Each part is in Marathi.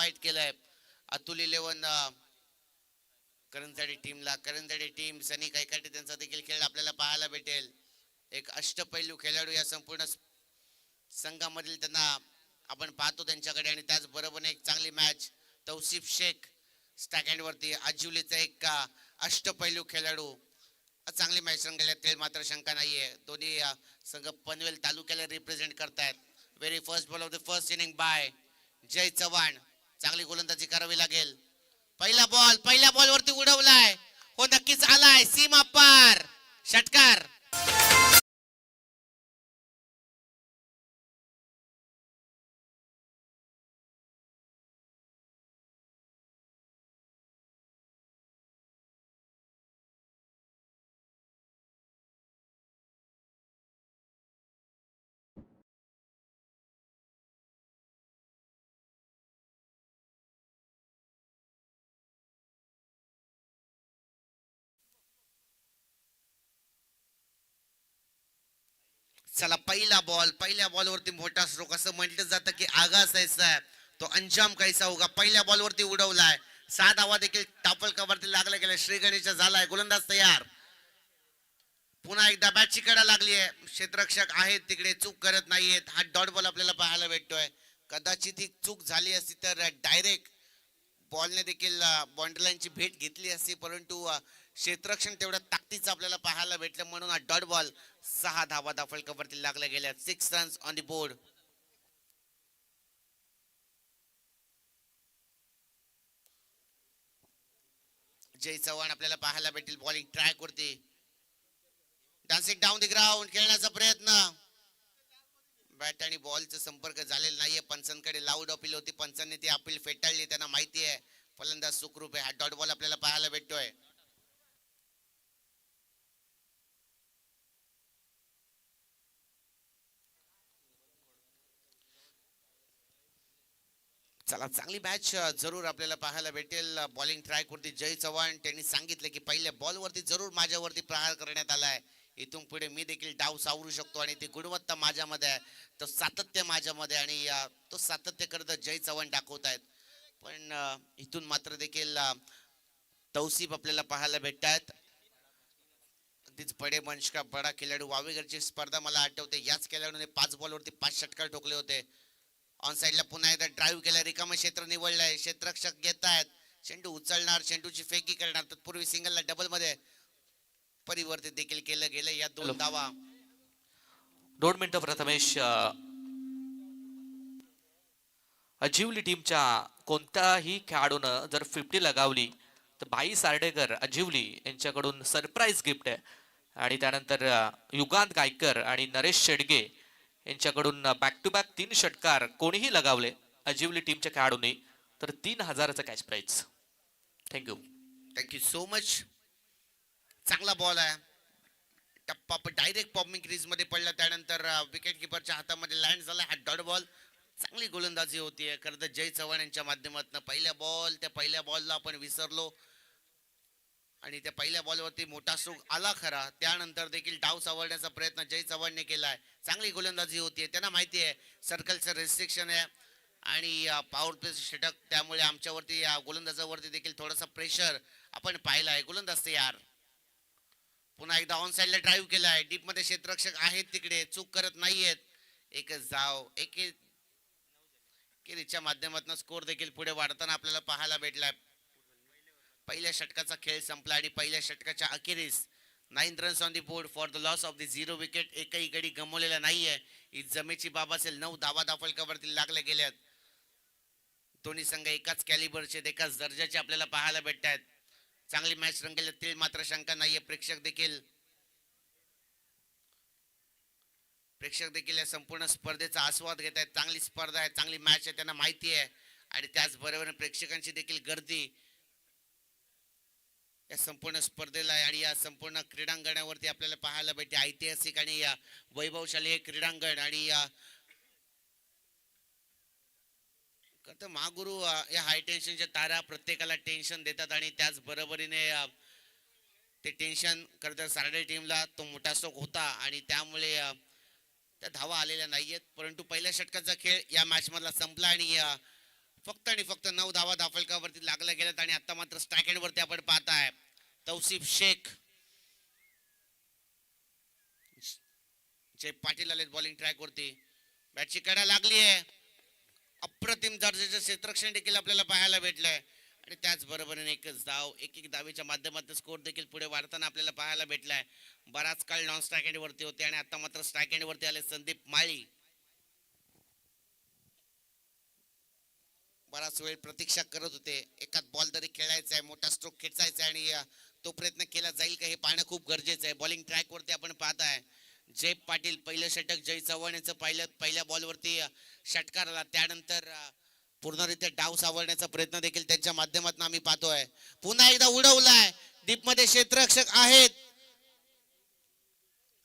इन्व्हाइट केलंय अतुल 11 करंजाडे टीमला. करंजाडे टीम सनी कैकाटे त्यांचा देखील खेळ आपल्याला पाहायला भेटेल. एक अष्टपैलू खेळाडू या संपूर्ण संघामधील त्यांना आपण पाहतो त्यांच्याकडे. आणि त्याचबरोबर एक चांगली मॅच तौसिफ शेख स्टॅक वरती आजिवलीचा एक अष्टपैलू खेळाडू. चांगली मॅच रंगली ते मात्र शंका नाहीये. दोन्ही संघ पनवेल तालुक्याला रिप्रेझेंट करतायत. Very first ball of the first inning by Jay Chavan. चांगली गोलंदाजी करावी लागेल. पहिल्या बॉल वरती उडवलाय. हो नक्कीच आलाय सीमा पार षटकार. चला पहिल्या बॉलवरती मोठा स्ट्रोक. असं म्हटलं जातं की आगास ऐसा तो अंजाम कैसा होगा. पहिल्या बॉलवरती उडवलाय. 6 धावा देखील टापलकावरती लागला गेला. श्री गणेश झालाय. गोलंदाज तयार. पुन्हा एकदा बॅटची कडा लागली आहे. क्षेत्ररक्षक आहेत तिकडे चूक करत नाहीयेत. हा डॉट बॉल आपल्याला पाहायला भेटतोय. कदाचित ही चूक झाली असती तर डायरेक्ट बॉलने देखील बाउंड्री लाईनची भेट घेतली असती. परंतु क्षेत्ररक्षण तेवढ्या ताकदीचं आपल्याला पाहायला भेटलं म्हणून हा डॉट बॉल. 6 धावा फलकावरती लागल्या गेल्या. 6 रन्स ऑन द बोर्ड. जय चव्हाण आपल्याला पाहायला भेटेल बॉलिंग ट्रॅक वरती. डान्सिंग डाऊन द ग्राउंड खेळण्याचा प्रयत्न. बॅट आणि बॉलचा संपर्क झालेला नाहीये. पंचांकडे लाऊड अपील होती. पंचांनी ती अपील फेटाळली. त्यांना माहिती आहे फलंदाज सुखरूप आहे. हा डॉट बॉल आपल्याला पाहायला भेटतोय. चला चांगली मॅच जरूर आपल्याला पाहायला भेटेल. बॉलिंग ट्रॅक वरती जय चव्हाण त्यांनी सांगितलं की पहिल्या बॉल वरती जरूर माझ्यावरती प्रहार करण्यात आलाय. इथून पुढे मी देखील डाव सावरू शकतो आणि ती गुणवत्ता माझ्यामध्ये आहे. तो सातत्य माझ्यामध्ये आणि तो सातत्य करत जय चव्हाण दाखवतायत. पण इथून मात्र देखील तौसिफ आपल्याला पाहायला भेटतात. अगदीच बडे मंच का बडा खेळाडू. वावेगरची स्पर्धा मला आठवते. याच खेळाडूने 5 बॉलवरती 5 षटकार ठोकले होते. ऑन साइडला पुन्हा एकदा ड्राईव्ह केला. रिकाम क्षेत्र निवडलंय. क्षेत्ररक्षक घेत आहेत. चेंडू उचलणार. चेंडूची फेकी करणार. तत्पूर्वी सिंगलला डबल मध्ये परिवर्तित देखील केलं गेलं. या 2 धावा. 2 मिनिटं प्रथमेश. अजिवली टीमच्या कोणत्याही खेळाडूनं जर 50 लगावली तर भाई सार्डेकर अजिवली यांच्याकडून सरप्राईज गिफ्ट आहे. आणि त्यानंतर युगांत गायकर आणि नरेश शेडगे यांच्याकडून बॅक टू बॅक 3 षटकार कोणीही लगावले अजिवली टीमच्या खेळाडूंनी तर 3000चा cash prize. Thank you so much. चांगला बॉल आहे. टप्पा डायरेक्ट पॉपिंग क्रीज मध्ये पडला. त्यानंतर विकेट किपरच्या हातामध्ये लँड झाला. हा डॉट बॉल. चांगली गोलंदाजी होतीये खरं तर जय चव्हाण यांच्या माध्यमातून. पहिल्या बॉलला आपण विसरलो आणि त्या पहिल्या बॉलवरती मोठा स्ट्रोक आला खरा. त्यानंतर देखील डाव सावरण्याचा प्रयत्न जय चव्हाणने केलाय. चांगली गोलंदाजी होतीये. त्यांना माहिती आहे सर्कलचं रेस्ट्रिक्शन आहे आणि पॉवर प्ले षटक. त्यामुळे आमच्यावरती या गोलंदाजावरती देखील थोडासा प्रेशर आपण पाहिला आहे. गोलंदाज तयार. पुन्हा एकदा ऑन साइडला ड्राईव्ह केलाय. डीप मध्ये क्षेत्ररक्षक आहेत तिकडे चूक करत नाहीयेत. एकच धाव एकेरीच्या माध्यमातून स्कोर देखील पुढे वाढताना आपल्याला पाहायला भेटलाय. पहिल्या षटकाचा खेळ संपला आणि पहिल्या षटकाच्या अखेरीस 9 runs on the board for the loss of the 0 wicket. एकही गडी गमवलेला नाहीये. ही जमेची बाब असेल. 9 धावा फलकावरती लागल्या गेल्यात. दोन्ही संघ एकाच कॅलिबरचे एकाच दर्जाचे आपल्याला पाहायला भेटतात. चांगली मॅच रंगली ते मात्र शंका नाहीये. प्रेक्षक देखील या संपूर्ण स्पर्धेचा आस्वाद घेत आहेत. चांगली स्पर्धा आहे. चांगली मॅच आहे. त्यांना माहिती आहे आणि त्याचबरोबर प्रेक्षकांची देखील गर्दी या संपूर्ण स्पर्धेला आणि या संपूर्ण क्रीडांगणावरती आपल्याला पाहायला भेटते. ऐतिहासिक आणि वैभवशाली हे क्रीडांगण आणि महागुरु या हाय टेन्शनच्या तारा प्रत्येकाला टेन्शन देतात आणि त्याच बरोबरीने ते टेन्शन करतात. सारडे टीमला तो मोठा स्ट्रोक होता आणि त्यामुळे त्या धावा आलेल्या नाहीयेत. परंतु पहिल्या षटकाचा खेळ या मॅच मधला संपला आणि फक्त आणि फक्त 9 धावा धाफलकावरती लागल्या गेल्यात आणि आता मात्र स्ट्राईक एंड वरती आपण पाहताय तौसिफ शेख, जय पाटील आलेत बॉलिंग ट्रॅक वरती. बॅटची कडा लागली आहे. अप्रतिम दर्जाचं क्षेत्ररक्षण देखील आपल्याला पाहायला भेटलंय आणि त्याचबरोबरीने एकच धाव एक धावेच्या माध्यमातून स्कोर देखील पुढे वाढताना आपल्याला पाहायला भेटलाय. बराच काळ नॉन स्ट्राईक एंड वरती होते आणि आता मात्र स्ट्राईक एंड वरती आले संदीप माळी. बराच वेळ प्रतीक्षा करत होते, एकाच बॉल तरी खेळायचा आहे, मोठा स्ट्रोक खेचायचा आहे आणि तो प्रयत्न केला जाईल का हे पाहणं खूप गरजेचं आहे. बॉलिंग ट्रॅक वरती आपण पाहताय जय पाटील, पहिलं षटक जय चव्हाण यांचं पहिल्या बॉलवरती षटकार आला, त्यानंतर पूर्णरित्या डाव सावरण्याचा प्रयत्न देखील त्यांच्या माध्यमातून आम्ही पाहतोय. पुन्हा एकदा उडवलाय, डीप मध्ये क्षेत्ररक्षक आहेत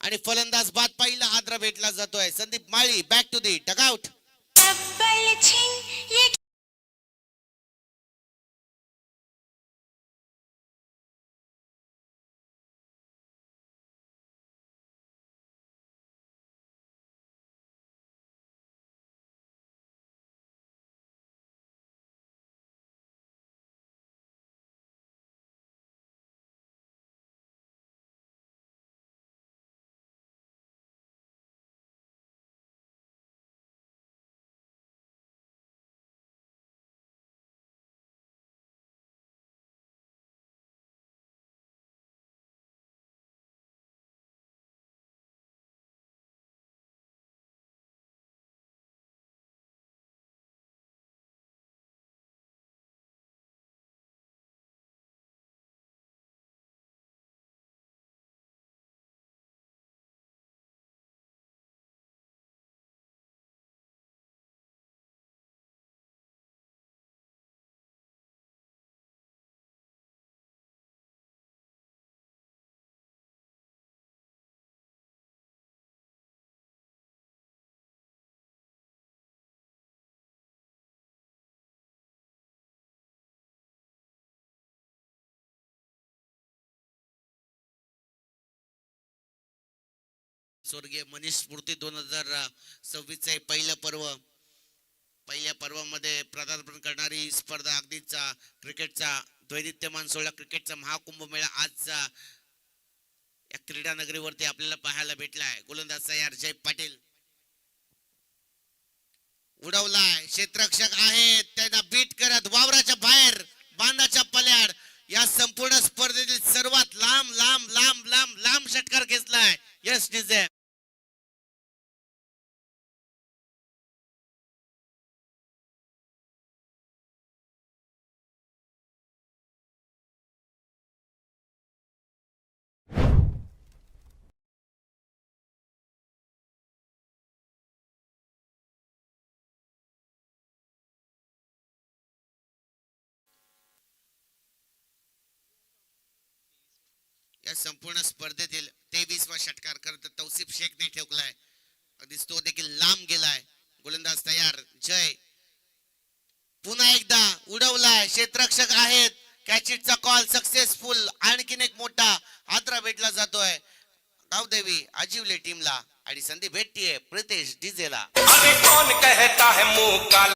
आणि फलंदाज बाद पहिला आद्र भेटला जातोय. संदीप माळी बॅक टू दी डगआउट. स्वर्गीय मनीष स्मृती 2026 चे पहिलं पर्व, पहिल्या पर्वामध्ये पदार्पण करणारी स्पर्धा अगदीचा क्रिकेटचा द्वैदित्यमान सोहळा, क्रिकेटचा महाकुंभ मेळा आजचा या क्रीडा नगरीवरती आपल्याला पाहायला भेटलाय. गोलंदाज तयार जय पाटील, उडवलाय, क्षेत्ररक्षक आहेत त्यांना बीट करत वावराच्या बाहेर बांधाच्या पल्याड या संपूर्ण स्पर्धेतील सर्वात लांब लांब लांब लांब लांब षटकार घेतलाय. यस डीजे या संपूर्ण स्पर्धेतील 23वा षटकार करत तौसिफ शेखने ठेवलाय. अगदी तो देखील लांब गेलाय. गोलंदाज तयार जय, पुन्हा एकदा उडवलाय, क्षेत्ररक्षक आहेत, कॅचिटचा कॉल सक्सेसफुल. आणखीन एक मोठा हादरा भेटला जातोय गावदेवी आजिवले टीमला आणि संधी भेटतीये प्रितेश डीजेला. अरे कौन कहता है मुंह काला.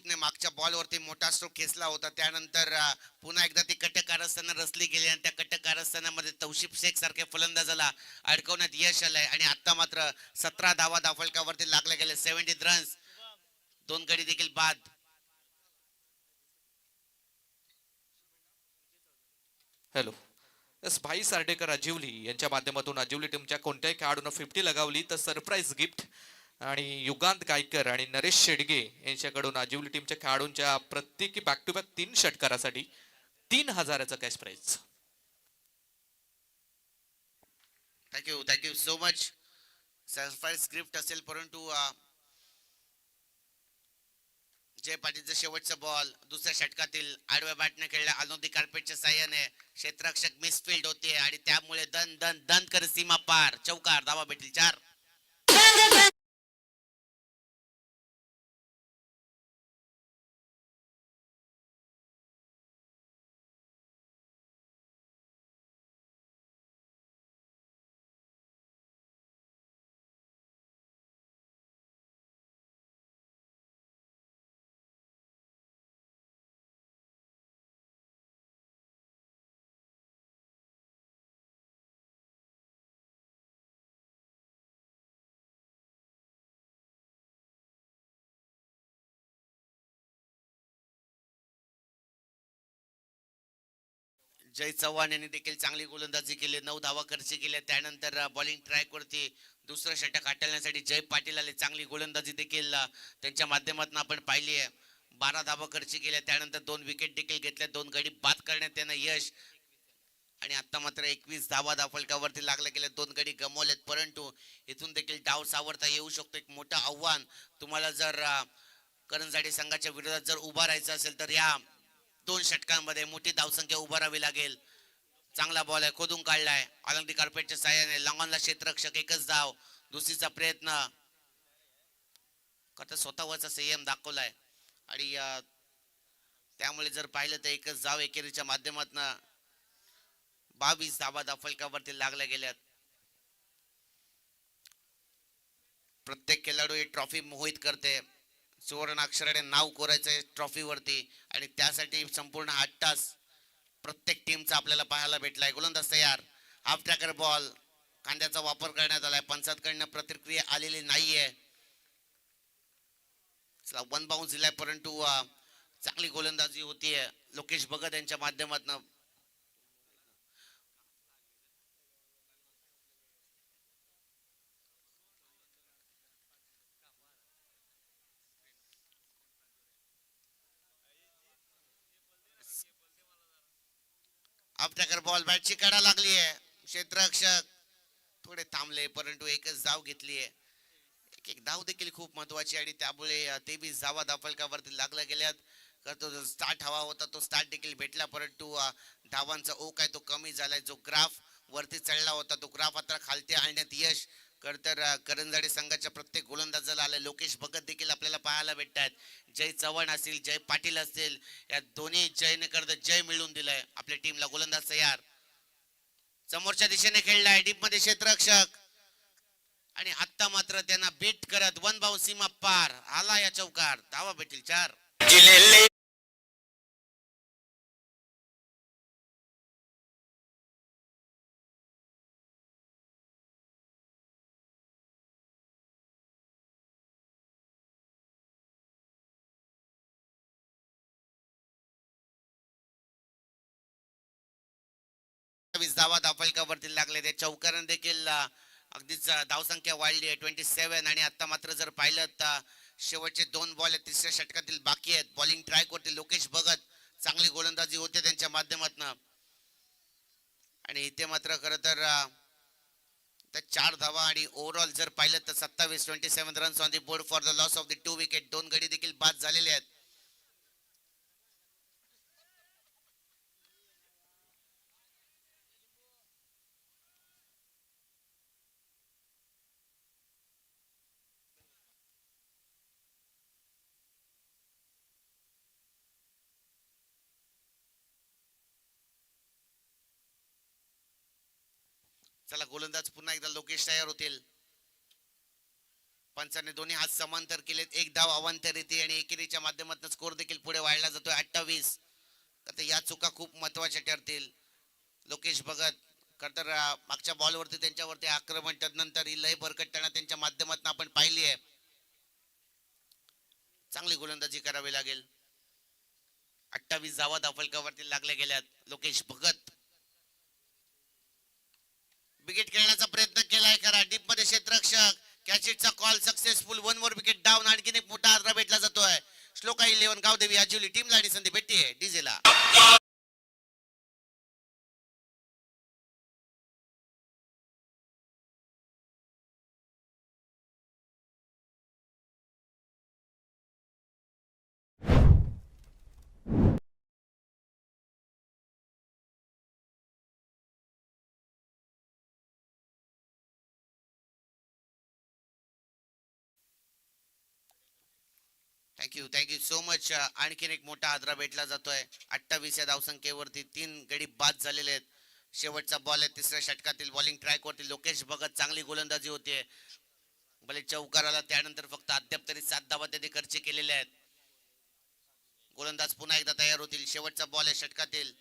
ने मागच्या बॉलवरती मोठा स्ट्रोक खेचला होता, त्यानंतर पुन्हा एकदा ती कटक कारस्थाना रचली गेली आणि त्या कटक कारस्थानामध्ये तौशिफ शेख सारख्या फलंदाजाला अडकवण्यात यश आलंय आणि आता मात्र 17 धावा धाफलकावरती लागले गेले. 70 रन्स, 2 गडी देखील बाद. हॅलो, यस, भाई सार्डेकर अजिवली यांच्या माध्यमातून अजिवली टीमच्या कोणत्याही खेळाडूंना 50 लगावली तर सरप्राईज गिफ्ट, आणि युगांत गायकर आणि नरेश शेडगे यांच्याकडून अजिवली टीमच्या खेळाडूंच्या प्रत्येकी बॅक टू बॅक 3 षटकारासाठी 3000चं cash prize. Thank you so much. Surprise gift असेल, परंतु जय पाटीलचा शेवटचा बॉल दुसऱ्या षटकातील आडव्या बॅटने खेळला आनंदी कार्पेटच्या साह्याने क्षेत्ररक्षक मिसफिल्ड होते आणि त्यामुळे दन दन दन कर सीमा पार चौकार धावा भेटतील 4. जय चव्हाण यांनी देखील चांगली गोलंदाजी केली 9 धावा खर्च केल्या त्यानंतर बॉलिंग ट्रॅक वरती दुसरं षटक हाताळण्यासाठी जय पाटील आले चांगली गोलंदाजी देखील त्यांच्या माध्यमातून आपण पाहिली आहे 12 धावा खर्च केल्या त्यानंतर 2 विकेट देखील घेतल्या 2 गडी बाद करण्यात त्यांना यश आणि आता मात्र 21 धावा फलकावरती लागल्या गेल्या 2 गडी गमावलेत परंतु इथून देखील डाव सावरता येऊ शकतो एक मोठं आव्हान तुम्हाला जर करंजाडे संघाच्या विरोधात जर उभा राहायचं असेल तर या 2 षटकांमध्ये मोठी धावसंख्या उभारावी लागेल चांगला बॉल आहे खोदून काढलाय आनंदी कार्पेटच्या साह्याने लॉंगॉनला क्षेत्ररक्षक एकच धाव दुसरीचा प्रयत्न करता स्वतःवरचा संयम दाखवलाय आणि त्यामुळे जर पाहिलं तर एकच धाव एकेरीच्या माध्यमातून 22 धावा फलकावरती लागल्या गेल्यात प्रत्येक खेळाडू ही ट्रॉफी मोहित करते सुवर्ण अक्षराने नाव कोरायचं ट्रॉफीवरती आणि त्यासाठी संपूर्ण 8 तास प्रत्येक टीमचा आपल्याला पाहायला भेटलाय गोलंदाज तयार हाफ ट्रॅकर बॉल कांद्याचा वापर करण्यात आलाय पंचांकडनं प्रतिक्रिया आलेली नाहीये वन बाउन्स दिलाय परंतु चांगली गोलंदाजी होतीये लोकेश भगत यांच्या माध्यमातून आपल्याकडे बॉल बॅटची काढा लागली आहे क्षेत्ररक्षक थोडे थांबले परंतु एकच धाव घेतली आहे एक धाव देखील खूप महत्वाची आणि त्यामुळे 23 धावा फलकावरती लागल्या गेल्यात तो जो स्टार्ट हवा होता तो स्टार्ट देखील भेटला परंतु धावांचा ओघ आहे तो कमी झालाय जो ग्राफ वरती चढला होता तो ग्राफ आता खालती आणण्यात यश तर करंजाडे संघाच्या प्रत्येक गोलंदाजाला आले लोकेश भगत देखील आपल्याला पाहायला भेटतात जय चव्हाण असतील जय पाटील असतील या दोन्ही जयने करत जय मिळवून दिलाय आपल्या टीमला गोलंदाज तयार समोरच्या दिशेने खेळलाय डीप मध्ये क्षेत्ररक्षक आणि आता मात्र त्यांना बीट करत 1 बाउंस सीमा पार आला या चौकार धावा भेटतील 4. धावा फलकावरती लागले त्या चौकाराने देखील अगदीच धावसंख्या वाढली आहे 27 आणि आता मात्र जर पाहिलं तर शेवटचे 2 बॉल आहेत तिसऱ्या षटकातील बाकी आहेत बॉलिंग ट्रॅक वरती लोकेश भगत चांगली गोलंदाजी होते त्यांच्या माध्यमातून आणि इथे मात्र खरं तर 4 धावा आणि ओव्हरऑल जर पाहिलं तर 27 runs on the board for the loss of the 2 wicket 2 गडी देखील बाद झालेले आहेत चला गोलंदाज पुन्हा एकदा लोकेश तयार होतील पंचाने दोन्ही हात समांतर केलेत एक धाव अवांतर येते आणि एकेरीच्या माध्यमातून स्कोर देखील पुढे वाढला जातोय 28 तर या चुका खूप महत्वाच्या ठरतील लोकेश भगत तर मागच्या बॉलवरती त्यांच्यावरती आक्रमण त्यानंतर ही लय भरकटताना त्यांच्या माध्यमातून आपण पाहिली आहे चांगली गोलंदाजी करावी लागेल 28 धावा फलकावरती लागल्या गेल्यात लोकेश भगत विकेट खेळण्याचा प्रयत्न केलाय खरा डीप मध्ये क्षेत्ररक्षक कॅचिटचा call successful 1 more wicket down आणखीन एक मोठा आदरा भेटला जातोय श्लोका 11 गावदेवी आजिवली टीमला आणि संधी भेटतीये डीजेला थँक्यू सो मच. आणखीन एक मोठा आदरा भेटला जातोय. 28 या धावसंख्येवरती 3 गडी बाद झालेले आहेत. शेवटचा बॉल आहे तिसऱ्या षटकातील. बॉलिंग ट्रॅक वरती लोकेश भगत चांगली गोलंदाजी होतीये. भले चौकार आला त्यानंतर फक्त अद्याप तरी 7 धावा त्यांनी खर्च केलेल्या आहेत. गोलंदाज पुन्हा एकदा तयार होतील. शेवटचा बॉल आहे षटकातील.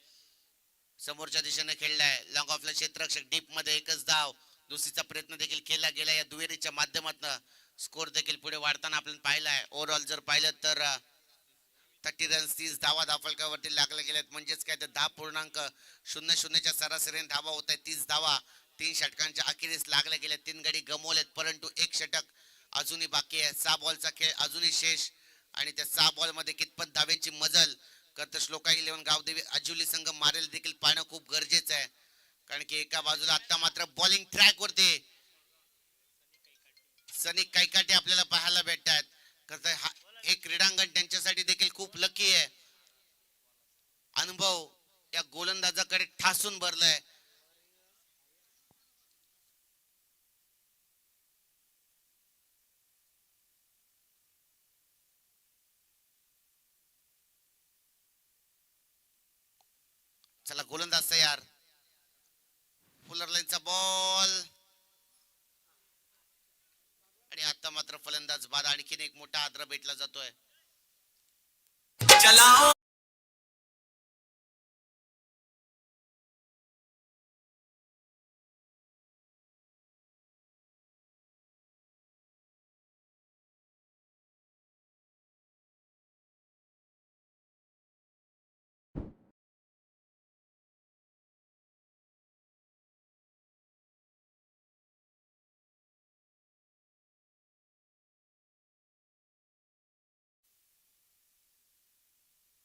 समोरच्या दिशेने खेळलाय. लॉंग ऑफला क्षेत्ररक्षक डीप मध्ये एकच धाव. दुसरीचा प्रयत्न देखील केला गेला या दुहेरीच्या माध्यमातून. स्कोर देखील पुढे वाढताना आपण पाहिलाय. ओव्हरऑल जर पाहिलं तर 30 रन्स 30 धावा धावफलकावरती लागले गेलेत. म्हणजेच काय तर 10.00च्या सरासरीने धावा होत आहेत. 30 धावा 3 षटकांच्या अखेरीस लागले गेले. 3 गडी गमवलेत परंतु 1 षटक अजूनही बाकी आहे. 6 बॉलचा खेळ अजूनही शेष आणि त्या 6 बॉल मध्ये कितपत धाव्यांची मजल करत श्लोका 11 गावदेवी अजिवली संघ मारेल देखील पाहणं खूप गरजेचं आहे. कारण की एका बाजूला आता मात्र बॉलिंग ट्रॅक वरती सनी कैकाटे आपल्याला पाहायला भेटतात. खरं हे क्रीडांगण त्यांच्यासाठी देखील खूप लकी आहे. अनुभव या गोलंदाजाकडे ठासून भरलाय. चला गोलंदाज तयार. फुलर लाईनचा बॉल आणि आता मात्र फलंदाज बाद. आणखीन एक मोठा आदरा भेटला जातोय. चलाओ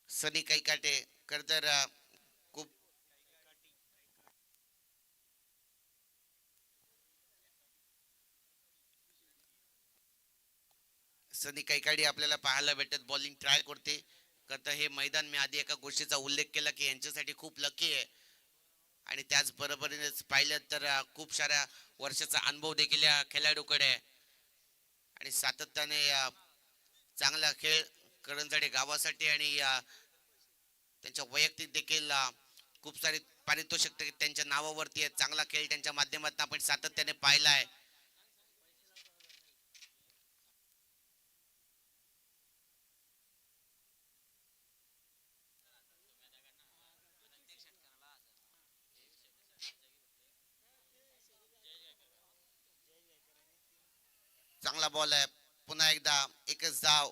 सनी कैकाटे खर तर खूप सनी कैकाडी आपल्याला पाहायला भेटत बॉलिंग ट्राय करते. करता हे मैदान मी आधी एका गोष्टीचा उल्लेख केला की यांच्यासाठी खूप लकी आहे. आणि त्याच बरोबरीने पाहिलं तर खूप साऱ्या वर्षाचा अनुभव देखील या खेळाडूकडे आहे. आणि सातत्याने चांगला खेळ करंजाडे गावासाठी आणि त्यांच्या वैयक्तिक देखील खूप सारे पारितोषिक त्यांच्या नावावरती आहे. चांगला खेळ त्यांच्या माध्यमातून आपण सातत्याने पाहिला आहे. चांगला बॉल आहे. पुन्हा एकदा एकच धाव.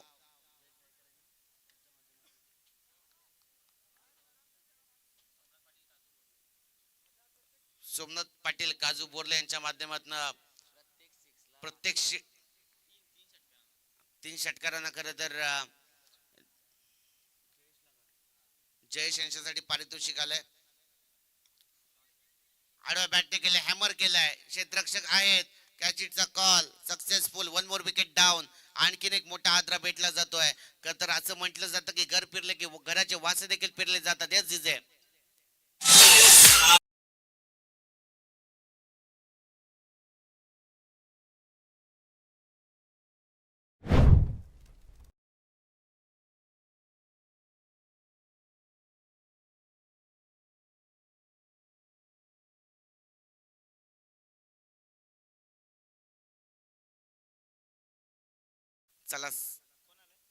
सोमनाथ पाटील काजू बोरले यांच्या माध्यमातून प्रत्येक 3 षटकारांना खरं तर जयेश यांच्यासाठी पारितोषिक आलंय. आडव्या बॅटने केले. हॅमर केलाय. क्षेत्ररक्षक आहेत. कॅचिटचा call successful. 1 more wicket down. आणखीन एक मोठा आदरा भेटला जातोय. तर असं म्हटलं जातं की घर फिरले की घराचे वासे देखील फिरले जातात. हेच जिजे चला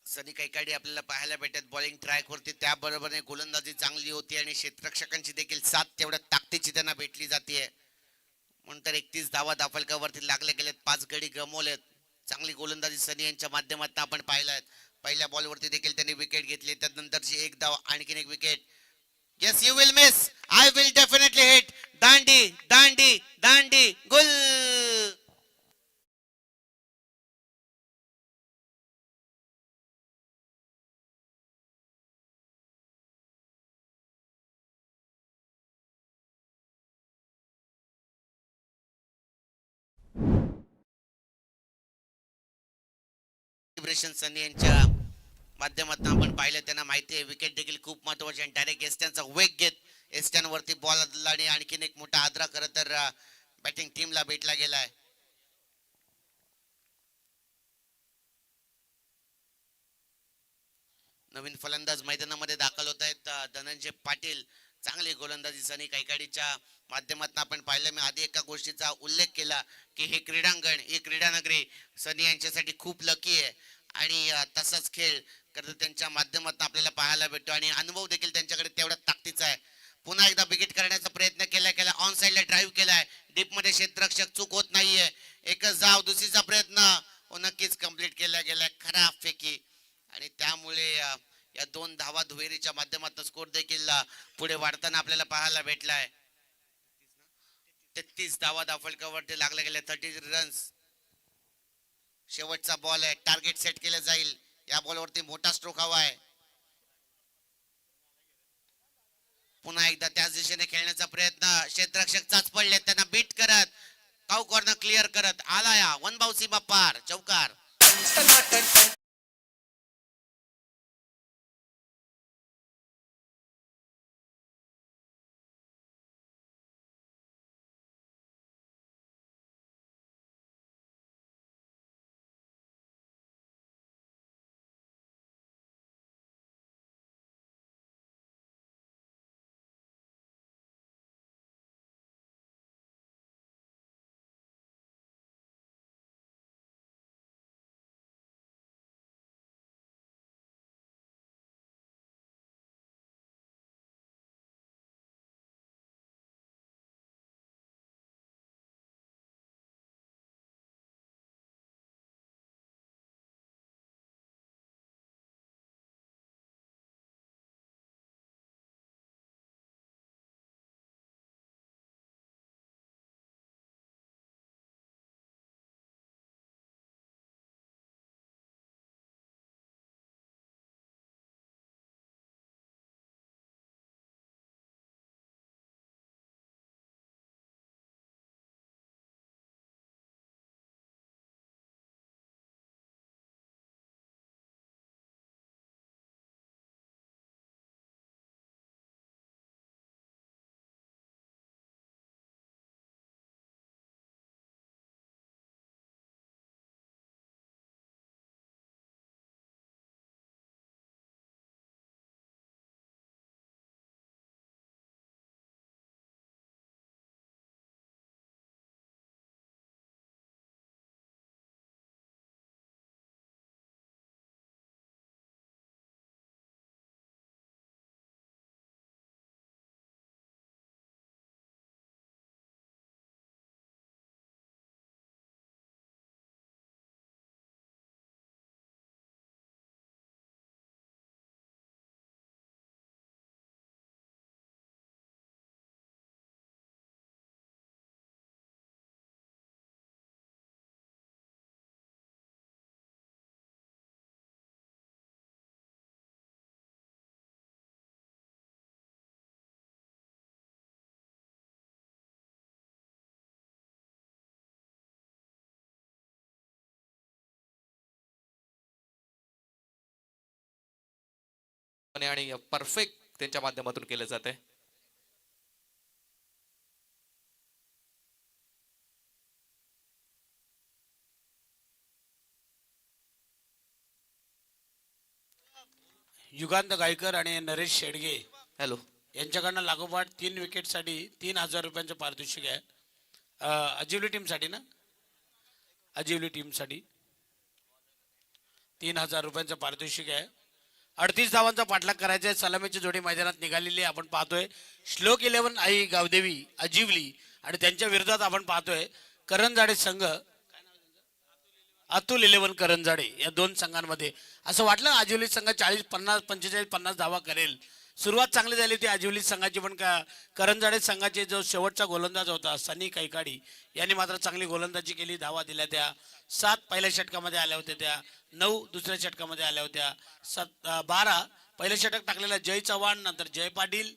सनी कैकाडी आपल्याला पाहायला भेटत बॉलिंग ट्रॅक वरती. त्याबरोबरने गोलंदाजी चांगली होती आणि क्षेत्ररक्षकांची देखील साथ तेवढ्या ताकदीची त्यांना भेटली जाते. म्हणून 31 धावा धावफलकावरती लागले गेलेत. 5 गडी गमवलेत. चांगली गोलंदाजी सनी यांच्या माध्यमातून आपण पाहिलाय. पहिल्या बॉलवरती देखील त्यांनी विकेट घेतली. त्यानंतरची एक धाव आणखीन एक wicket. Yes you will miss. I will definitely hit. दांडी दांडी दांडी गुल. सनी यांच्या माध्यमातून आपण पाहिलं. त्यांना माहिती आहे विकेट देखील खूप महत्वाची आणि डायरेक्ट एस्टॅनचा वेग घेत एस्टॅनवरती बॉल आणि आणखीन एक मोठा आदरा खरं तर बॅटिंग टीमला भेटला गेलाय. नवीन फलंदाज मैदानामध्ये दाखल होत आहेत. धनंजय पाटील चांगली गोलंदाजी सनी कैकाडीच्या माध्यमातून आपण पाहिलं. मी आधी एका गोष्टीचा उल्लेख केला की हे क्रीडांगण, ही क्रीडानगरी सनी यांच्यासाठी खूप लकी आहे आणि तसाच खेळ करत त्यांच्या माध्यमातून आपल्याला पाहायला भेटतो आणि अनुभव देखील त्यांच्याकडे तेवढा ताकदीचा आहे. पुन्हा एकदा विकेट करण्याचा प्रयत्न केला ऑन साइडला ड्राईव्ह केलाय. डीप मध्ये क्षेत्ररक्षक चूक होत नाहीये. एकच धाव, दुसरीचा प्रयत्न नक्कीच कंप्लीट केला गेलाय. खराब फेकी आणि त्यामुळे या 2 धावा दुहेरीच्या माध्यमातून स्कोर देखील पुढे वाढताना आपल्याला पाहायला भेटलाय. 33 धावा फलकावरती लागल्या गेल्या. 30 रन्स. शेवटचा बॉल आहे. टार्गेट सेट केलं जाईल. या बॉलवरती मोठा स्ट्रोक हवा आहे. पुन्हा एकदा त्याच दिशेने खेळण्याचा प्रयत्न. क्षेत्ररक्षक चाच पडले, त्यांना बीट करत काऊ कॉर्नर क्लिअर करत आला या वन बाउ सीमा पार. चौकार. आणि परफेक्ट त्यांच्या माध्यमातून केलं जाते. युगांत गायकर आणि नरेश शेडगे हॅलो. यांच्याकडनं लागोपाठ 3 विकेटसाठी 3,000 रुपयांचं पारितोषिक आहे. अजिवली टीमसाठी ना, अजिवली टीमसाठी 3,000 रुपयांचं पारितोषिक आहे. 38 धावांचा पाठलाग करायचा आहे. सलामीची जोडी मैदानात निघालेली आहे. आपण पाहतोय श्लोक 11 आई गावदेवी अजिवली आणि त्यांच्या विरोधात आपण पाहतोय करंजाडे संघ, अतुल 11 करंजाडे. या 2 संघांमध्ये असं वाटलं अजिवली संघ 40, 50, 45, 50 धावा करेल. सुरुवात चांगली झाली होती अजिवली संघाची, पण करंजाडे संघाचे जो शेवटचा गोलंदाज होता सनी कैकाडी यांनी मात्र चांगली गोलंदाजी केली. धावा दिल्या त्या 7 पहिल्या षटकामध्ये आल्या होत्या, त्या 9 दुसऱ्या षटकामध्ये आल्या होत्या, 12 पहिल्या षटक टाकलेला जय चव्हाण, नंतर जय पाटील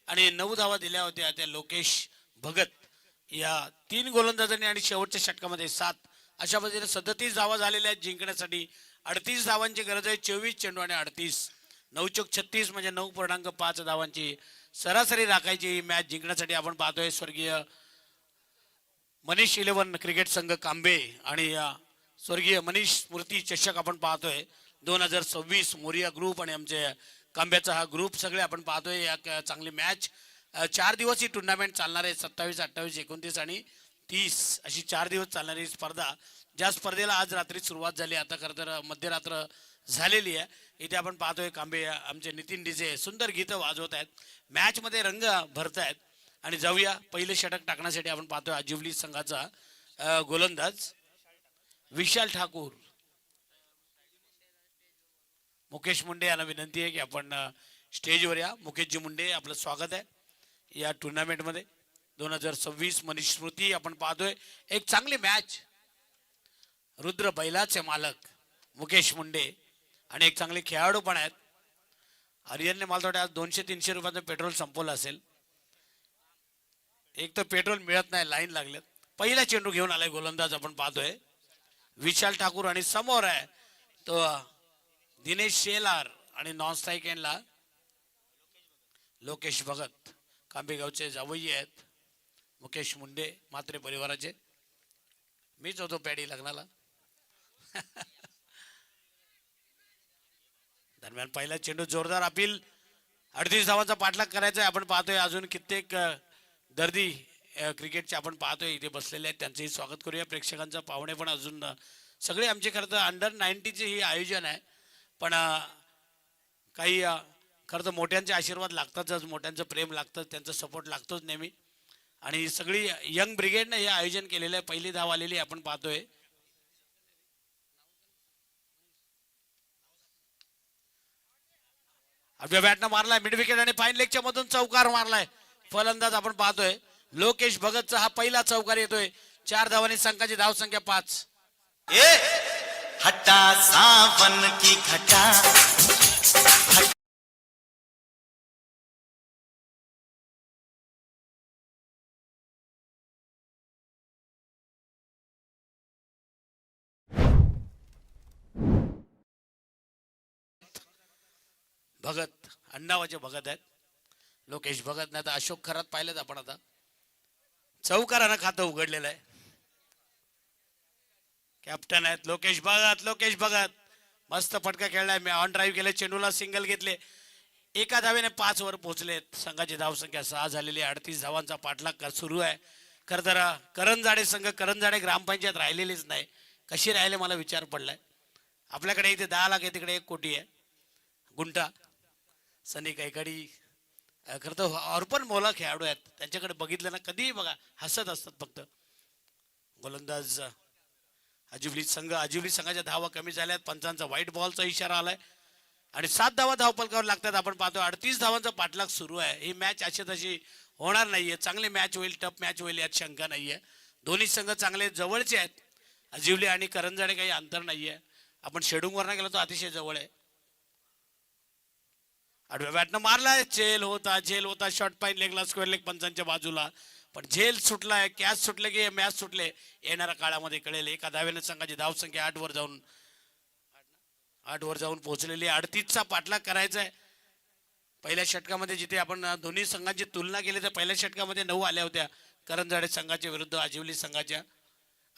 आणि 9 धावा दिल्या होत्या त्या लोकेश भगत या 3 गोलंदाजांनी आणि शेवटच्या षटकामध्ये 7. अशा पद्धतीने 37 धावा झालेल्या आहेत जिंकण्यासाठी. 38 धावांची गरज आहे. 24 चेंडू आणि 38, 9 चोक 36 म्हणजे 9.5 धावांची सरासरी राखायची मॅच जिंकण्यासाठी. आपण पाहतोय स्वर्गीय मनीष 11 क्रिकेट संघ कांबे आणि स्वर्गीय मनीष स्मृती चषक आपण पाहतोय 2026 मोरिया ग्रुप आणि आमचे कांब्याचा हा ग्रुप सगळे आपण पाहतोय या चांगली मॅच 4 दिवस ही टुर्नामेंट चालणार आहे. 27, 28, 29 आणि 30 अशी 4 दिवस चालणारी स्पर्धा. ज्या स्पर्धेला आज रात्री सुरुवात झाली, आता खरं तर मध्यरात्र झालेली आहे. इथे आपण पाहतोय कांबे आमचे नितीन डीजे सुंदर गीतं वाजवत आहेत, मॅच मध्ये रंग भरत आहेत. आणि जाऊया पहिले षटक टाकण्यासाठी आपण पाहतोय आजिवली संघाचा गोलंदाज विशाल ठाकूर. मुकेश मुंडे यांना विनंती आहे की आपण स्टेजवर या. मुकेशजी मुंडे, आपलं स्वागत आहे या टुर्नामेंटमध्ये. 2026 मनीष स्मृती आपण पाहतोय. एक चांगली मॅच. रुद्र बैलाचे मालक मुकेश मुंडे आणि एक चांगले खेळाडू पण आहेत. आर्यनने मला वाटतं आज 200-300 रुपयाचं पेट्रोल संपवलं असेल. एक तर पेट्रोल मिळत नाही, लाईन लागलेत. पहिला चेंडू घेऊन आलाय गोलंदाज आपण पाहतोय विशाल ठाकूर आणि समोर आहे तो दिनेश शेलार आणि नॉन स्ट्राईक एंडला लोकेश भगत. कांबेगावचे जावई आहेत मुकेश मुंडे, म्हात्रे परिवाराचे. मीच होतो पॅडी लग्नाला. दरम्यान पहिला चेंडू जोरदार अपील. 38 धावांचा पाठलाग करायचा आहे. आपण पाहतोय अजून कित्येक दर्दी क्रिकेटचे आपण पाहतोय इथे बसलेले आहेत. त्यांचंही स्वागत करूया. प्रेक्षकांचा पाहुणे पण अजून सगळे आमचे खरं तर अंडर 90चे हे आयोजन आहे. पण काही खरं तर मोठ्यांचे आशीर्वाद लागतातच, मोठ्यांचं प्रेम लागतं, त्यांचं सपोर्ट लागतोच नेहमी. आणि सगळी यंग ब्रिगेडने हे आयोजन केलेलं आहे. पहिली धाव आलेली आपण पाहतोय. आपल्या बॅटनं मारलाय मिड विकेट आणि फाईन लेगच्या मधून चौकार मारलाय फलंदाज आपण पाहतोय लोकेश भगतचा हा पहिला चौकार येतोय. 4 धावांनी संघाची धाव संख्या 5. हटा सावन की घटा. भगत अण्णावाचे भगत आहेत. लोकेश भगत नाही तर अशोक खरात पाहिलेत आपण. आता चौकारानं खातं उघडलेलं आहे. कॅप्टन आहेत लोकेश भगत. लोकेश भगत मस्त फटका खेळलाय. मी ऑन ड्राईव्ह केले, चेंडूला सिंगल घेतले. एका धावेने 5 वर पोहोचलेत. संघाची धाव संख्या 6 झालेली. 38 धावांचा पाठलाग सुरू आहे. खरं तर करंजाडे संघ, करंजाडे ग्रामपंचायत राहिलेलीच नाही. कशी राहिले मला विचार पडलाय. आपल्याकडे इथे 10 लाख आहे, तिकडे 1 कोटी आहे. गुंटा सनी कैकडी खरं तर अर्पण मोला खेळाडू आहेत. त्यांच्याकडे बघितलं ना कधीही बघा हसत असतात फक्त. गोलंदाज आजिवली संघ, आजिवली संघाच्या धावा कमी झाल्यात. पंचांचा व्हाईट बॉलचा इशारा आलाय आणि 7 धावा धावपलकावर लागतात. आपण पाहतो 38 धावांचा पाठलाग सुरू आहे. ही मॅच अशी तशी होणार नाहीये. चांगली मॅच होईल, टफ मॅच होईल यात शंका नाहीये. दोन्ही संघ चांगले जवळचे आहेत. आजिवली आणि करंजाडे काही अंतर नाहीये. आपण शेडूंगवरनं गेलो तो अतिशय जवळ आहे. आडव्या बॅटनं मारलाय. झेल होता शॉर्ट पाईन लेगला, स्क्वेअर लेग पंचांच्या बाजूला. पण झेल सुटलाय, कॅच सुटले की मॅच सुटले येणाऱ्या काळामध्ये कळेल. एका धावेने संघाची धाव संख्या 8 वर जाऊन पोहोचलेली. 38चा पाठलाग करायचा आहे. पहिल्या षटकामध्ये जिथे आपण दोन्ही संघांची तुलना केली तर पहिल्या षटकामध्ये 9 आल्या होत्या करंजाडे संघाच्या विरुद्ध आजिवली संघाच्या.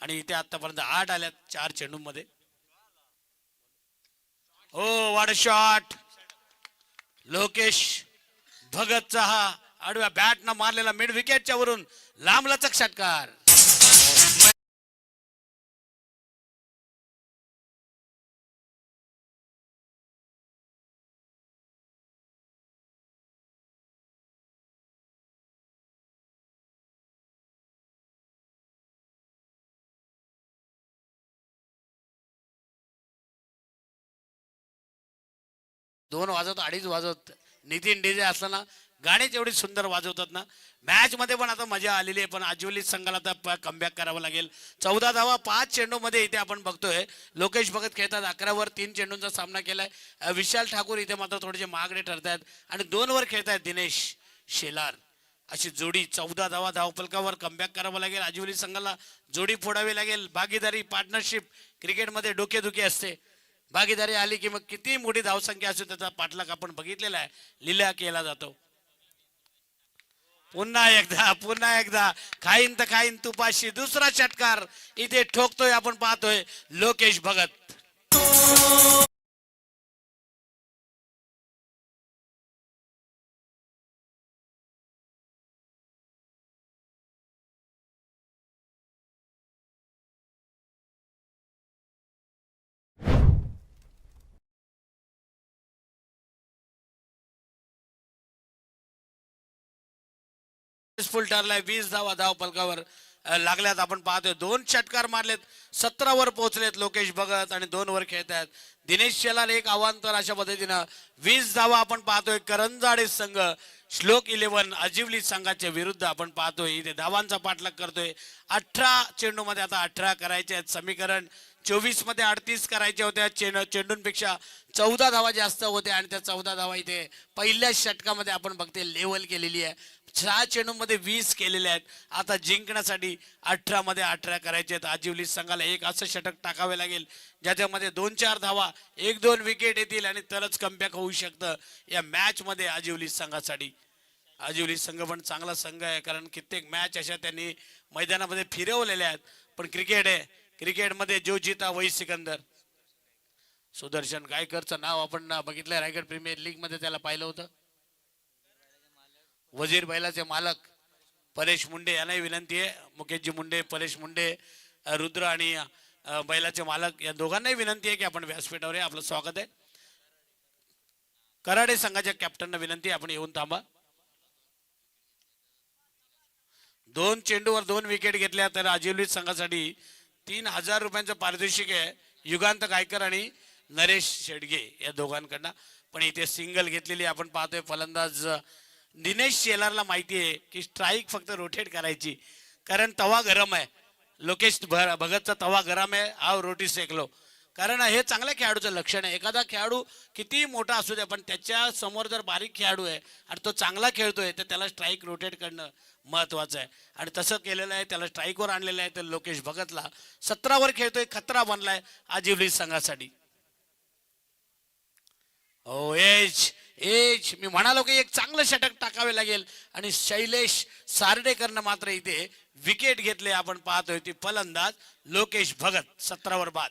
आणि इथे आतापर्यंत 8 आल्यात 4 चेंडूंमध्ये. Oh what a shot. Lokesh भगतचा हा आडव्या बॅटनं मारलेला मिड विकेटच्या वरून लांबलचक षटकार. दोन वाजवत 2:30 वाजवत नितीन डीजे असताना गाणीच एवढी सुंदर वाजवतात ना. मॅच मध्ये पण आता मजा आलेली आहे. पण आजिवली संघाला आता कमबॅक करावं लागेल. 14 धावा 5 चेंडू मध्ये इथे आपण बघतोय. लोकेश भगत खेळतात. 11 वर 3 चेंडूंचा सामना केलाय. विशाल ठाकूर इथे मात्र थोडेसे महागडे ठरतायत आणि 2 वर खेळतायत दिनेश शेलार. अशी जोडी 14 धावा धावपलकावर कमबॅक करावं लागेल. आजिवली संघाला जोडी फोडावी लागेल. भागीदारी पार्टनरशिप क्रिकेटमध्ये डोकेदुखी असते. भागीदारी आली की मग किती मोठी धावसंख्या असो त्याचा पाठलाग आपण बघितलेला आहे, लिला केला जातो. पुन्हा एकदा खाईन तर खाईन तुपाशी दुसरा षटकार इथे ठोकतोय आपण पाहतोय लोकेश भगत. सक्सेसफुल ठरलाय. 20 धावा धाव फलकावर लागल्यात. आपण पाहतोय 2 षटकार मारलेत, 17 वर पोहोचलेत लोकेश भगत आणि 2 वर खेळत आहेत दिनेश शेलार. एक आव्हान तर अशा पद्धतीनं 20 धावा आपण पाहतोय. करंजाडे संघ श्लोक 11 अजिवली संघाच्या विरुद्ध आपण पाहतोय इथे धावांचा पाठलाग करतोय. 18 चेंडू मध्ये आता 18 करायचे आहेत. समीकरण 24 मध्ये 38 करायच्या होत्या. चेंडूंपेक्षा 14 धावा जास्त होत्या आणि त्या 14 धावा इथे पहिल्या षटकामध्ये आपण बघते लेवल केलेली आहे. 6 चेंडूमध्ये 20 केलेले आहेत. आता जिंकण्यासाठी 18 मध्ये 18 करायचे आहेत. आजिवली संघाला एक असं षटक टाकावे लागेल ज्याच्यामध्ये 2-4 धावा 1-2 विकेट येतील आणि तरच कमबॅक होऊ शकतं या मॅच मध्ये आजिवली संघासाठी. आजिवली संघ पण चांगला संघ आहे, कारण कित्येक मॅच अशा त्यांनी मैदानामध्ये फिरवलेल्या आहेत. पण क्रिकेट आहे, क्रिकेटमध्ये जो जीता वही सिकंदर. सुदर्शन गायकरचं नाव आपण बघितलं रायगड प्रीमियर लीग मध्ये, त्याला पाहिलं होतं. वजीर बैलाचे मालक परेश मुंडे यांनाही विनंती आहे. मुकेशजी मुंडे, परेश मुंडे, रुद्र आणि बैलाचे मालक या दोघांनाही विनंती आहे की आपण व्यासपीठावर या. आपलं स्वागत आहे. कराडे संघाच्या कॅप्टनना विनंती आहे आपण येऊन थांबा. 2 चेंडूवर 2 विकेट घेतल्या तर आजिवली संघासाठी 3000 रुपयांचं पारितोषिक आहे युगांत गायकर आणि नरेश शेडगे या दोघांकडनं. पण इथे सिंगल घेतलेली आपण पाहतोय. फलंदाज दिनेश शेलारला माहिती आहे की स्ट्राईक फक्त रोटेट करायची, कारण तवा गरम आहे. लोकेश भगतचा तवा गरम आहे, आव रोटी सेकलो. कारण हे चांगल्या खेळाडूचं लक्षण आहे. एखादा खेळाडू किती मोठा असू दे, पण त्याच्या समोर जर बारीक खेळाडू आहे आणि तो चांगला खेळतोय तर त्याला स्ट्राईक रोटेट करणं महत्वाचं आहे. आणि तसं केलेलं आहे, त्याला स्ट्राईकवर आणलेलं आहे. तर लोकेश भगतला 17 वर खेळतोय, खतरा बनलाय आजिवली संघासाठी. हो एज एज मी म्हणालो की एक चांगलं षटक टाकावे लागेल आणि शैलेश सार्डेकरनं मात्र इथे विकेट घेतले. आपण पाहतोय ती फलंदाज लोकेश भगत 17 वर बाद.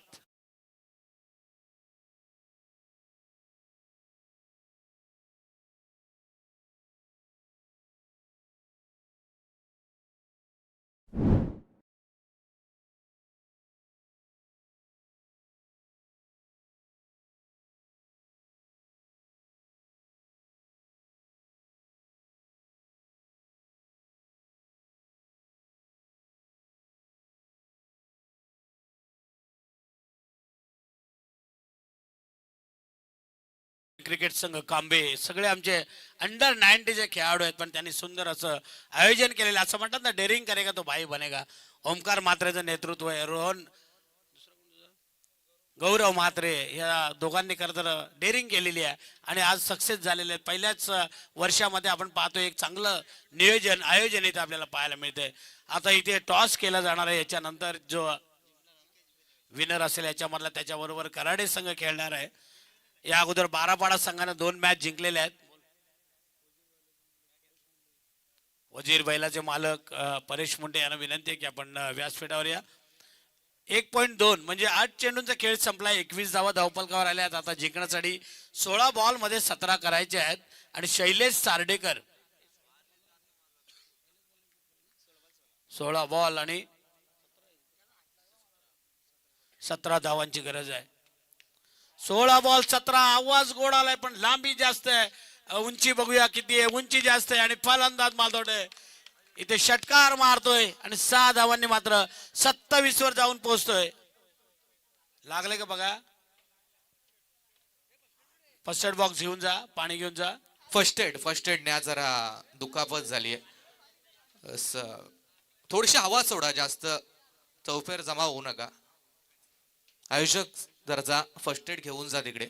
क्रिकेट संघ कांबे सगळे आमचे अंडर 90 खेळाडू आहेत, पण त्यांनी सुंदर असं आयोजन केलेलं. असं म्हणतात ना, डेअरिंग करेगा तो भाई बनेगा. ओमकार म्हात्रेचं नेतृत्व आहे. रोहन गौरव म्हात्रे या दोघांनी खरं डेअरिंग केलेली आहे आणि आज सक्सेस झालेले आहेत. पहिल्याच वर्षामध्ये आपण पाहतो एक चांगलं नियोजन आयोजन इथे आपल्याला पाहायला मिळते. आता इथे टॉस केला जाणार आहे. याच्यानंतर जो विनर असेल याच्यामधला त्याच्याबरोबर कराडे संघ खेळणार आहे. या अगोदर 12पाडा संघाने 2 मॅच जिंकलेले आहेत. वजीर बैलाचे मालक परेश मुंडे यांना विनंती आहे की आपण व्यासपीठावर या. 1.2 म्हणजे 8 चेंडूंचा खेळ संपला. 21 धावा धावफलकावर आल्या आहेत. आता जिंकण्यासाठी 16 बॉल मध्ये 17 करायचे आहेत आणि शैलेश सार्डेकर 16 बॉल आणि 17 धावांची गरज आहे. 16 बॉल 17. आवाज गोड आलाय पण लांबी जास्त आहे. उंची बघूया किती आहे. उंची जास्त आहे आणि फलंदाज मालतोडे इथे षटकार मारतोय आणि 6 धावांनी मात्र 27 वर जाऊन पोहोचतोय. लागले का बघा. फर्स्ट एड बॉक्स घेऊन जा, पाणी घेऊन जा. फर्स्ट एड न्या जरा दुखापत झाली आहे. थोडीशी हवा सोडा, जास्त चौफेर जमा होऊ नका. आयोजक जरा जा, फर्स्ट एड घेऊन जा तिकडे.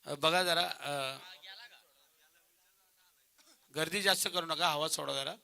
बघा जरा गर्दी जास्त करू नका, हवा सोडा जरा.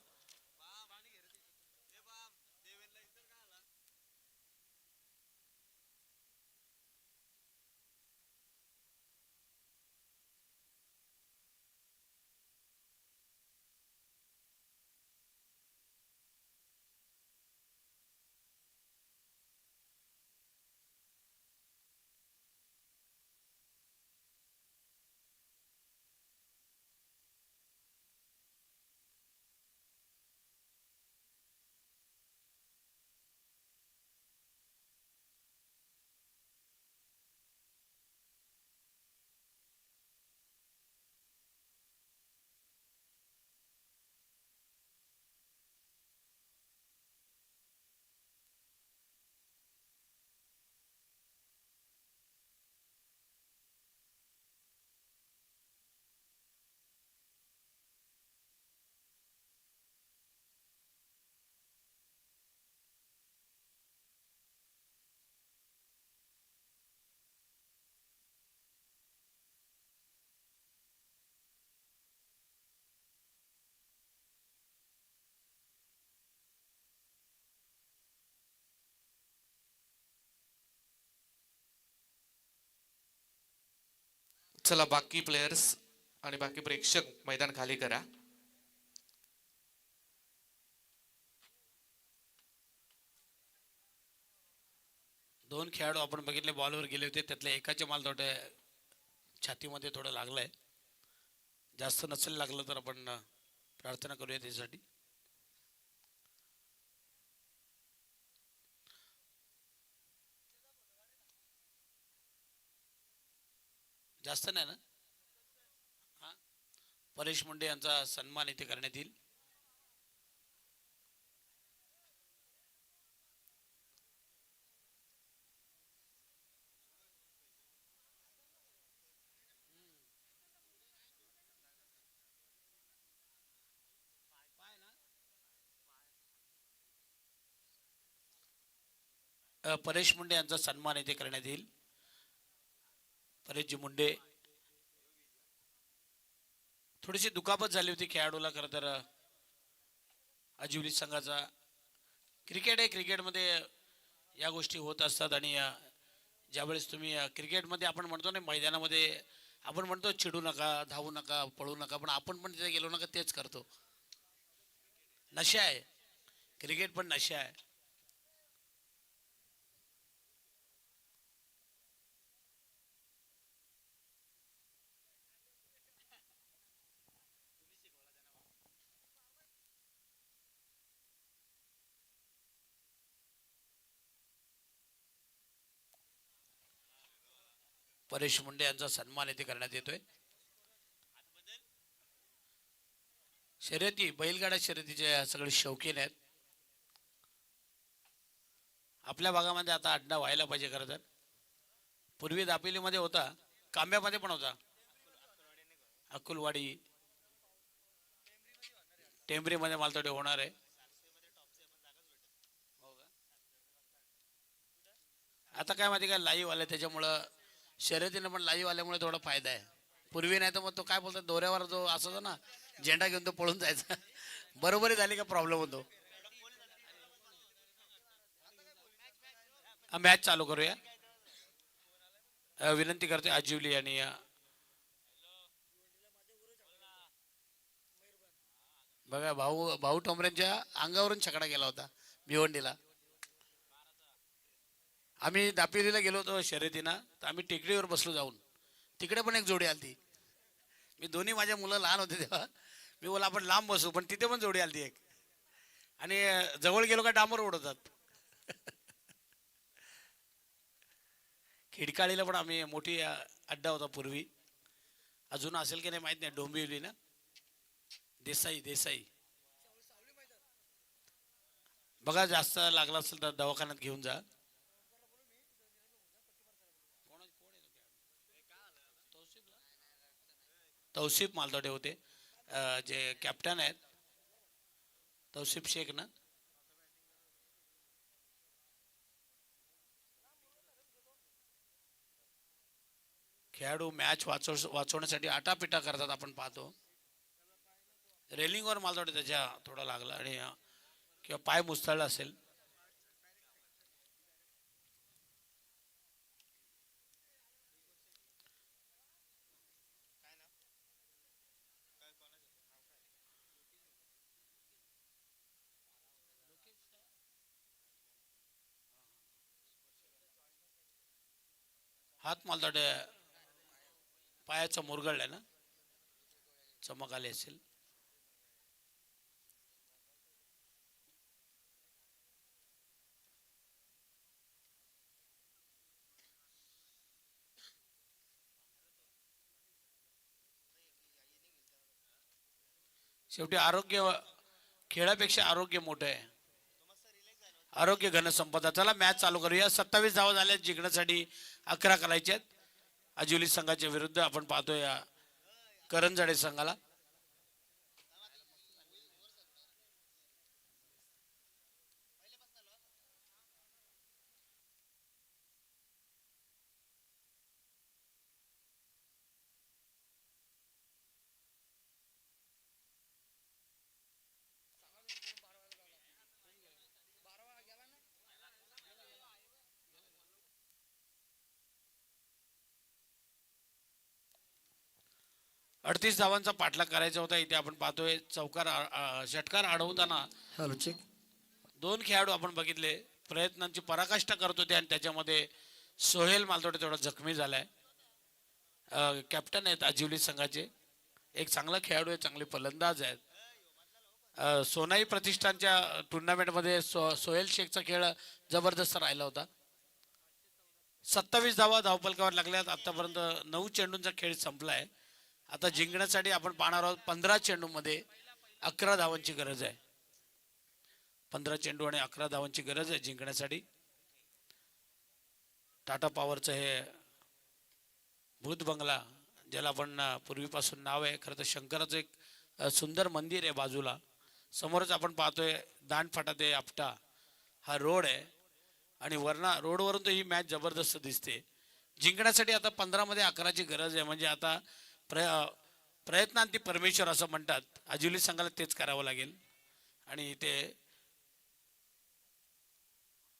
चला बाकी प्लेयर्स आणि बाकी प्रेक्षक मैदान खाली करा. दोन खेळाडू आपण बघितले बॉलवर गेले होते, त्यातल्या एकाच्या माल थोड्या छातीमध्ये थोडं लागलंय. जास्त नसेल लागलं तर आपण प्रार्थना करूया त्यासाठी. जास्त नाही ना. हा, परेश मुंडे यांचा सन्मान इथे करण्यात येईल. परेश मुंडे यांचा सन्मान इथे करण्यात येईल. परेशजी मुंडे, थोडीशी दुखापत झाली होती खेळाडूला. खरं तर अजिवली संघाचा क्रिकेट आहे, क्रिकेटमध्ये या गोष्टी होत असतात. आणि ज्यावेळेस तुम्ही क्रिकेटमध्ये आपण म्हणतो ना, मैदानामध्ये आपण म्हणतो चिडू नका, धावू नका, पळू नका, पण आपण पण तिथे गेलो नका तेच करतो. नशा आहे, क्रिकेट पण नशा आहे. परेश मुंडे यांचा सन्मान येथे करण्यात येतोय. शर्यती, बैलगाडा शर्यतीचे सगळे शौकीन आहेत. आपल्या भागामध्ये आता अड्डा व्हायला पाहिजे. खरं तर पूर्वी दापिलीमध्ये होता, कांब्यामध्ये पण होता, अकुलवाडी, टेंबरीमध्ये मालतोडे होणार आहे. आता काय माहिती काय, लाईव्ह आलं त्याच्यामुळं शर्यतीनं पण लाईव्ह आल्यामुळे थोडा फायदा आहे. पूर्वी नाही तर मग तो काय बोलतात, दोऱ्यावर जो असायचा ना झेंडा घेऊन तो पळून जायचा. बरोबरी झाली का प्रॉब्लेम होतो. मॅच चालू करूया. विनंती करते आजिवली आणि बघा भाऊ भाऊ ठोंबरेंच्या अंगावरून छकडा गेला होता भिवंडीला. आम्ही दापिलीला गेलो होतो शर्यतीनं, तर आम्ही टेकडीवर बसलो जाऊन. तिकडे पण एक जोडी आलती. मी दोन्ही माझ्या मुलं लहान होते तेव्हा, मी बोला आपण लांब बसू, पण तिथे पण जोडी आलती एक. आणि जवळ गेलो का डांबर उडवतात. खिडकाळीला पण आम्ही मोठी अड्डा होता पूर्वी, अजून असेल की नाही माहित नाही. डोंबिवली ना, देसाई देसाई. बघा जास्त लागला असेल तर दवाखान्यात घेऊन जा. तौसिफ मालतोडे होते, जे कॅप्टन आहेत, तौसिफ शेख ना. खेळाडू मॅच वाचवण्यासाठी आटापिटा करतात आपण पाहतो. रेलिंगवर मालतोडे त्याच्या थोडा लागला आणि किंवा पाय मुस्तळला असेल. हात मालतोडे पायाचा मुरगळलाय ना, चमक आली असेल. शेवटी आरोग्य, खेळापेक्षा आरोग्य मोठं आहे. आरोग्य घनसंपदा. चला मॅच चालू करूया. 27 धावा झाल्या जिंकण्यासाठी, 11 करायचे आहेत. अजिवली संघाच्या विरुद्ध आपण पाहतोय करंजाडे संघाला. 38 धावांचा पाठलाग करायचा होता. इथे आपण पाहतोय षटकार अडवताना हॅलो चेक. दोन खेळाडू आपण बघितले प्रयत्नांची पराकाष्ठा करत होते आणि त्याच्यामध्ये सोहेल मालतोडे थोडा जखमी झालाय. कॅप्टन आहेत आजिवली संघाचे, एक चांगला खेळाडू आहे, चांगले फलंदाज आहेत. सोनाई प्रतिष्ठानच्या टुर्नामेंटमध्ये सोहेल शेखचा खेळ जबरदस्त राहिला होता. 27 धावा धावपलकावर लागल्यात. आतापर्यंत 9 चेंडूंचा खेळ संपलाय. आता जिंकण्यासाठी आपण पाहणार आहोत 15 चेंडूमध्ये 11 धावांची गरज आहे. 15 चेंडू आणि 11 धावांची गरज आहे जिंकण्यासाठी. टाटा पॉवरचं हे भूत बंगला, ज्याला आपण पूर्वीपासून नाव आहे, खरं तर शंकराचं एक सुंदर मंदिर आहे बाजूला. समोरच आपण पाहतोय दांडफाटा ते आपटा हा रोड आहे आणि रोडवरून तर ही मॅच जबरदस्त दिसते. जिंकण्यासाठी आता 15 मध्ये 11ची गरज आहे. म्हणजे आता प्रयत्नांती परमेश्वर असं म्हणतात. आजिवली संघाला तेच करावं लागेल. आणि ते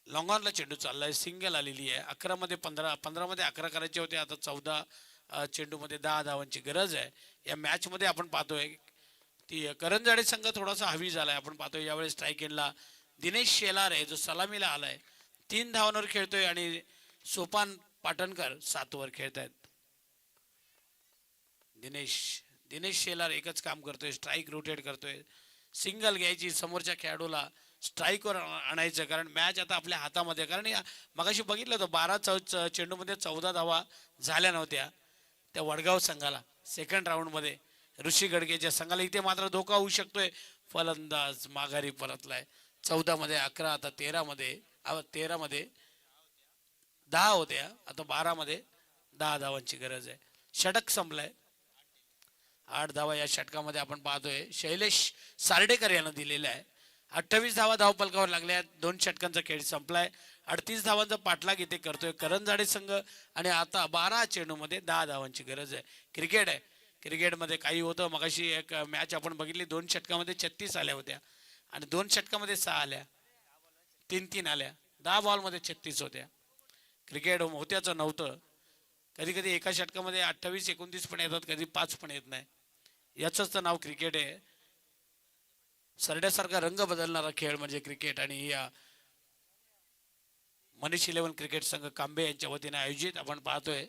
लॉंगॉनला चेंडू चाललाय, सिंगल आलेली आहे. 11 मध्ये 15 मध्ये 11 करायचे होते. आता 14 चेंडूमध्ये 10 धावांची गरज आहे. या मॅच मध्ये आपण पाहतोय ती करंजाडे संघ थोडासा हवी झालाय. आपण पाहतोय यावेळेस स्ट्राईक एंडला दिनेश शेलार आहे जो सलामीला आलाय, 3 धावांवर खेळतोय आणि सोपान पाटणकर 7 वर खेळतायत. दिनेश शेलार एकच काम करतोय, स्ट्राईक रोटेट करतोय. सिंगल घ्यायची, समोरच्या खेळाडूला स्ट्राईकवर आणायचं, कारण मॅच आता आपल्या हातामध्ये. कारण मगाशी बघितलं होतं 12 चेंडूमध्ये 14 धावा झाल्या नव्हत्या त्या वडगाव संघाला सेकंड राऊंडमध्ये ऋषी गडगेच्या संघाला. इथे मात्र धोका होऊ शकतोय. फलंदाज माघारी परतलाय. 14 मध्ये 11, आता 13 मध्ये 10 होत्या, आता 12 मध्ये 10 धावांची गरज आहे. षटक संपलाय. 8 धावा या षटकामध्ये आपण पाहतोय शैलेश सार्डेकर यांना दिलेला आहे. 28 धावा धावपलकावर लागल्या. 2 षटकांचा खेळ संपलाय. 38 धावांचा पाठलाग इथे करतोय करंजाडे संघ आणि आता 12 चेंडूमध्ये 10 धावांची गरज आहे. क्रिकेट आहे, क्रिकेटमध्ये काही होतं. मगाशी एक मॅच आपण बघितली, 2 षटकामध्ये 36 आल्या होत्या आणि 2 षटकामध्ये 6 आल्या, 3 आल्या. 10 बॉलमध्ये 36 होत्या. क्रिकेट होत्याचं नव्हतं. कधी कधी एका षटकामध्ये 28-29 पण येतात, कधी 5 पण येत नाही. याचंच तर नाव क्रिकेट आहे. सरड्यासारखा रंग बदलणारा खेळ म्हणजे क्रिकेट. आणि या मनीष 11 क्रिकेट संघ कांबे यांच्या वतीने आयोजित आपण पाहतोय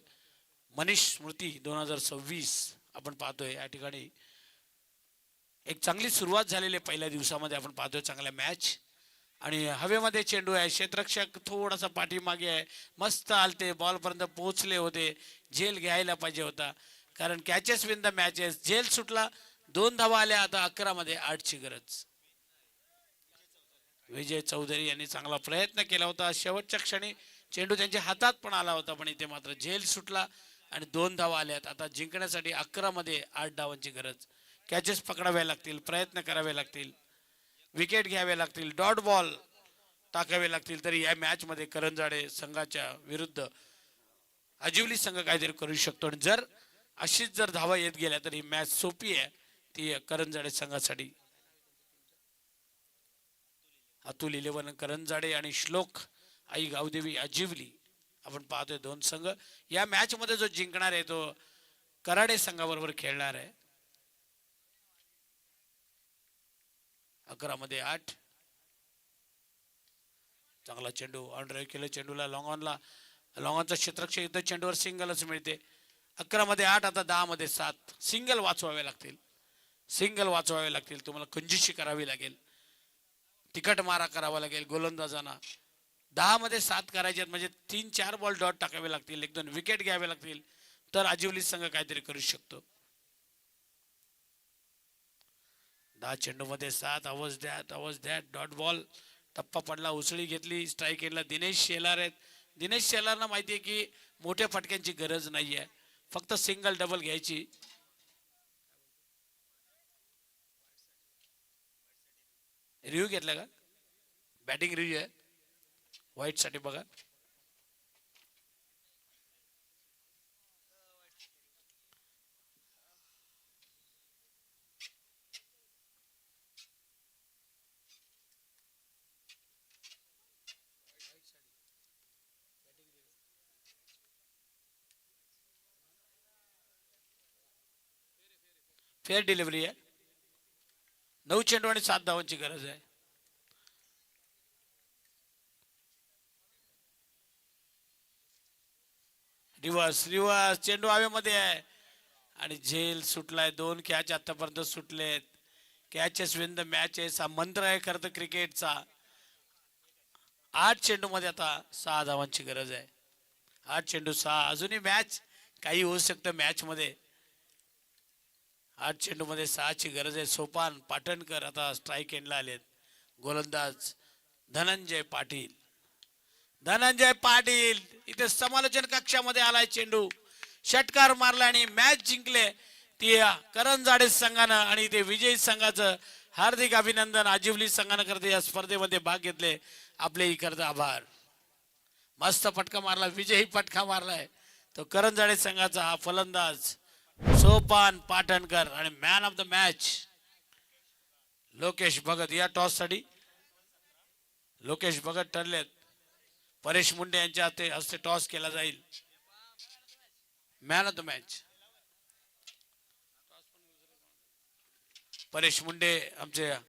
मनीष स्मृती 2026 आपण पाहतोय. या ठिकाणी एक चांगली सुरुवात झालेली आहे. पहिल्या दिवसामध्ये आपण पाहतोय चांगल्या मॅच आणि हवेमध्ये चेंडू आहे. क्षेत्ररक्षक थोडासा पाठीमागे आहे. मस्त आलते, बॉलपर्यंत पोहोचले होते. झेल घ्यायला पाहिजे होता, कारण कॅचेस विन द मॅचेस. झेल सुटला, 2 धावा आल्या. आता 11 मध्ये 8ची गरज. विजय चौधरी यांनी चांगला प्रयत्न केला होता. शेवटच्या क्षणी चेंडू त्यांच्या हातात पण आला होता, पण इथे मात्र झेल सुटला आणि 2 धावा आल्यात. आता जिंकण्यासाठी 11 मध्ये 8 धावांची गरज. कॅचेस पकडाव्या लागतील, प्रयत्न करावे लागतील, विकेट घ्यावे लागतील, डॉट बॉल टाकावे लागतील. तरी या मॅच मध्ये करंजाडे संघाच्या विरुद्ध आजिवली संघ काहीतरी करू शकतो. आणि जर अशीच जर धावा येत गेल्या तर ही मॅच सोपी आहे ती करंजाडे संघासाठी. अतुल 11 करंजाडे आणि श्लोक आई गावदेवी आजिवली आपण पाहतोय 2 संघ. या मॅच मध्ये जो जिंकणार आहे तो कराडे संघाबरोबर खेळणार आहे. 11 मध्ये 8. चांगला चेंडू ऑन ड्राईव्ह केलं. चेंडूला लॉंगॉनचा क्षेत्ररक्षक इथं चेंडूवर सिंगलच मिळते. 11 मध्ये 8, आता 10 मध्ये 7. सिंगल वाचवावे लागतील. तुम्हाला कंजूशी करावी लागेल, तिकट मारा करावा लागेल गोलंदाजांना. 10 मध्ये 7 करायचे म्हणजे 3-4 बॉल डॉट टाकावे लागतील, 1-2 विकेट घ्यावे लागतील, तर आजिवली संघ काहीतरी करू शकतो. 10 चेंडू मध्ये 7. आवाज द्या डॉट बॉल. टप्पा पडला, उसळी घेतली. स्ट्राईक एंडला दिनेश शेलार आहेत. दिनेश शेलारना माहिती आहे की मोठ्या फटक्यांची गरज नाहीये, फक्त सिंगल डबल घ्यायची. रिव्ह्यू घेतला का? बॅटिंग रिव्ह्यू आहे व्हाईट साठी बघा. फेअर डिलिव्हरी आहे. 9 चेंडू आणि 7 धावांची गरज आहे. रिव्हर्स रिव्हर्स चेंडू हवेमध्ये आहे आणि झेल सुटलाय. 2 कॅच आतापर्यंत सुटलेत. कॅचेस विन द मॅचेस हा मंत्र आहे खरं तर क्रिकेटचा. 8 चेंडू मध्ये आता 6 धावांची गरज आहे. 8 चेंडू 6. अजूनही मॅच काही होऊ शकतं मॅच मध्ये. 8 चेंडू मध्ये 6 ची गरज आहे. सोपान पाटणकर आता स्ट्राईक एंडला आलेत. गोलंदाज धनंजय पाटील. धनंजय पाटील इथे समालोचन कक्षामध्ये आलाय. चेंडू षटकार मारला आणि मॅच जिंकले ती करंजाडे संघानं आणि ते विजयी संघाचं हार्दिक अभिनंदन. आजिवली संघानं करते या स्पर्धेमध्ये भाग घेतले. आपले करता आभार. मस्त फटका मारला. विजयी फटका मारलाय तो करंजाडे संघाचा हा फलंदाज सोपान पाटणकर. आणि man of the match Lokesh Bhagat. या टॉस साठी लोकेश भगत ठरलेत. परेश मुंडे यांच्या हस्ते टॉस केला जाईल. Man of the match Paresh Munde आमचे